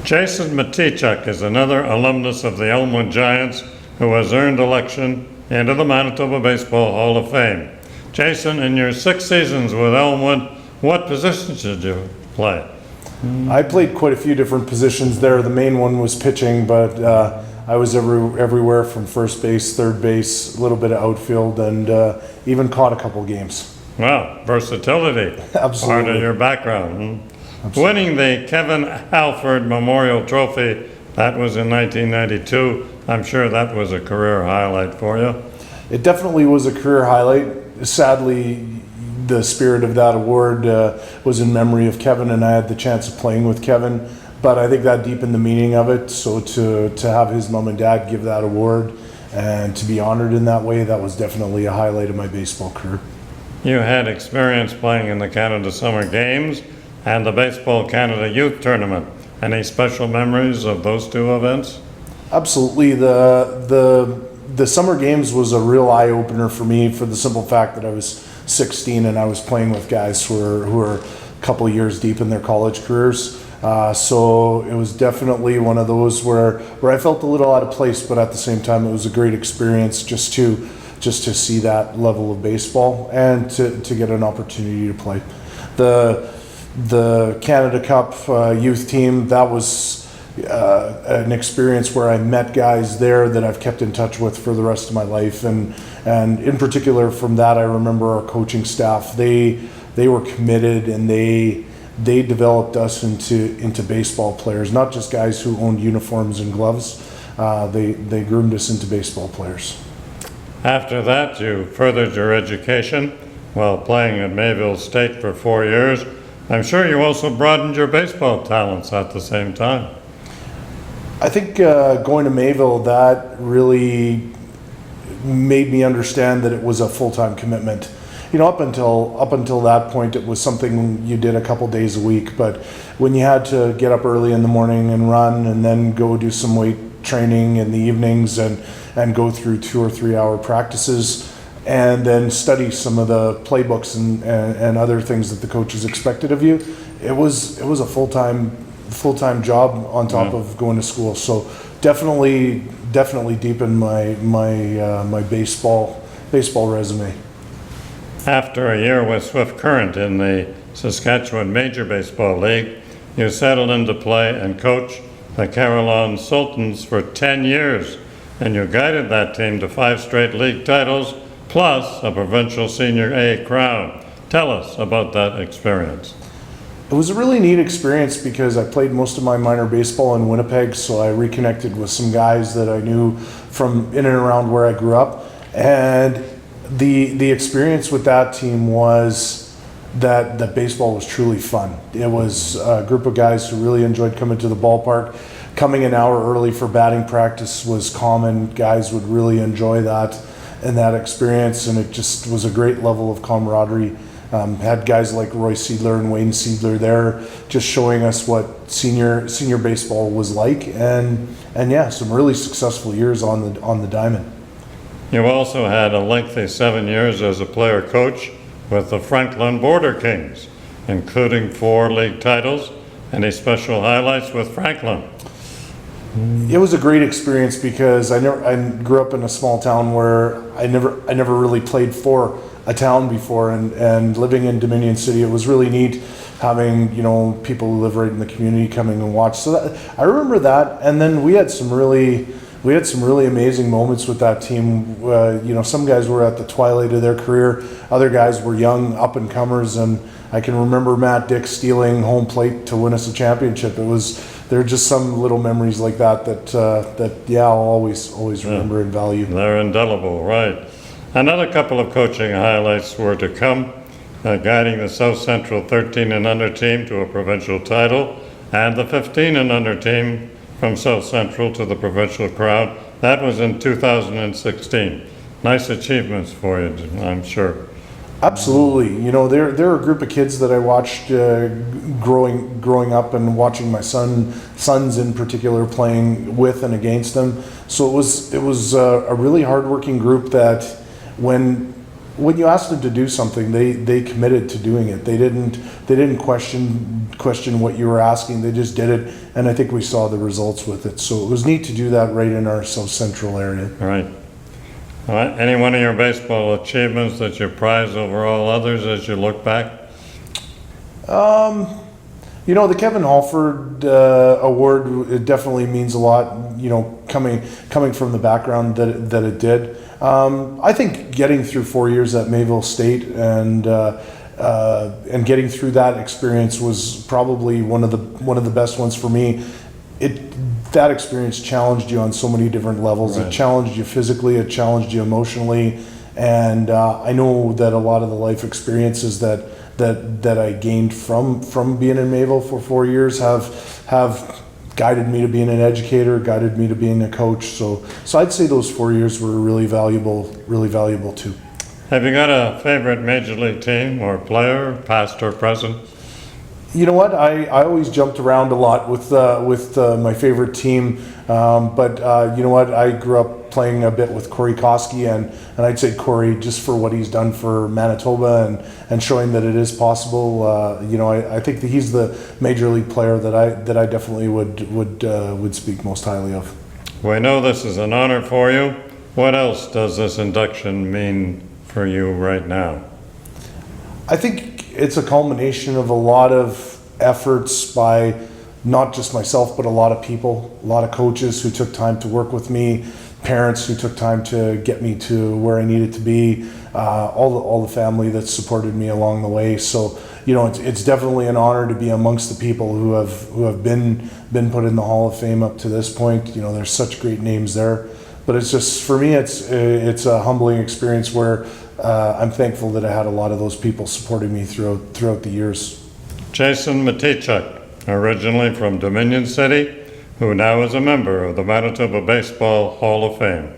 Jason Mateychuk is another alumnus of the Elmwood Giants who has earned election into the Manitoba Baseball Hall of Fame. Jason, in your 6 seasons with Elmwood, what positions did you play? I played quite a few different positions there. The main one was pitching, but I was everywhere from first base, third base, a little bit of outfield, and even caught a couple games. Wow, versatility. Absolutely. Part of your background. Winning the Kevin Halford Memorial Trophy, that was in 1992. I'm sure that was a career highlight for you. It definitely was a career highlight. Sadly, the spirit of that award was in memory of Kevin, and I had the chance of playing with Kevin. But I think that deepened the meaning of it. So to have his mom and dad give that award and to be honored in that way, that was definitely a highlight of my baseball career. You had experience playing in the Canada Summer Games and the Baseball Canada Youth Tournament. Any special memories of those 2 events? Absolutely. The Summer Games was a real eye-opener for me, for the simple fact that I was 16 and I was playing with guys who were a couple of years deep in their college careers. So it was definitely one of those where I felt a little out of place, but at the same time it was a great experience just to see that level of baseball and to get an opportunity to play. The Canada Cup youth team, that was an experience where I met guys there that I've kept in touch with for the rest of my life, and in particular from that I remember our coaching staff. They were committed, and they developed us into baseball players, not just guys who owned uniforms and gloves. They groomed us into baseball players. After that, you furthered your education while playing at Mayville State for 4 years. I'm sure you also broadened your baseball talents at the same time. I think going to Mayville, that really made me understand that it was a full-time commitment. You know, up until that point, it was something you did a couple days a week. But when you had to get up early in the morning and run, and then go do some weight training in the evenings, and go through 2 or 3 hour practices, and then study some of the playbooks and other things that the coaches expected of you, it was a full-time job on top of going to school. So definitely deepened my baseball resume. After a year with Swift Current in the Saskatchewan Major Baseball League, you settled into play and coach the Carillon Sultans for 10 years, and you guided that team to 5 straight league titles, plus a provincial Senior A crown. Tell us about that experience. It was a really neat experience because I played most of my minor baseball in Winnipeg, so I reconnected with some guys that I knew from in and around where I grew up. And the experience with that team was that baseball was truly fun. It was a group of guys who really enjoyed coming to the ballpark. Coming an hour early for batting practice was common. Guys would really enjoy that and that experience, and it just was a great level of camaraderie. Had guys like Roy Seidler and Wayne Seidler there, just showing us what senior baseball was like, and yeah, some really successful years on the diamond. You also had a lengthy 7 years as a player coach with the Franklin Border Kings, including 4 league titles. Any special highlights with Franklin? It was a great experience because I grew up in a small town where I never really played for a town before, and living in Dominion City, it was really neat having people who live right in the community coming and watch. So I remember that, and then we had some really amazing moments with that team. Some guys were at the twilight of their career, other guys were young up and comers, and I can remember Matt Dick stealing home plate to win us a championship. There are just some little memories like that I'll always remember and value. They're indelible, right? Another couple of coaching highlights were to come, guiding the South Central 13 and under team to a provincial title, and the 15 and under team from South Central to the provincial crown. That was in 2016. Nice achievements for you, I'm sure. Absolutely. They're a group of kids that I watched growing up, and watching my sons in particular playing with and against them. So it was a really hardworking group that when when you asked them to do something, they committed to doing it. They didn't question what you were asking. They just did it, and I think we saw the results with it. So it was neat to do that right in our South Central area. All right. All right. Any one of your baseball achievements that you prize over all others as you look back? You know, the Kevin Halford award, it definitely means a lot, you know, coming from the background that it did. I think getting through 4 years at Mayville State and getting through that experience was probably one of the best ones for me. That experience challenged you on so many different levels. Right. It challenged you physically, it challenged you emotionally, and I know that a lot of the life experiences that I gained from being in Mayville for 4 years have guided me to being an educator, guided me to being a coach. So I'd say those 4 years were really valuable too. Have you got a favorite major league team or player, past or present? You know what? I always jumped around a lot with my favorite team, but you know what? I grew up playing a bit with Corey Koski, and I'd say Corey, just for what he's done for Manitoba and showing that it is possible. You know, I think that he's the major league player that I definitely would speak most highly of. We know this is an honor for you. What else does this induction mean for you right now? I think it's a culmination of a lot of efforts by not just myself, but a lot of people, a lot of coaches who took time to work with me, parents who took time to get me to where I needed to be, all the family that supported me along the way. So, you know, it's definitely an honor to be amongst the people who have been put in the Hall of Fame up to this point. You know, there's such great names there, but it's just, for me, it's a humbling experience where I'm thankful that I had a lot of those people supporting me throughout the years. Jason Mateychuk, originally from Dominion City, who now is a member of the Manitoba Baseball Hall of Fame.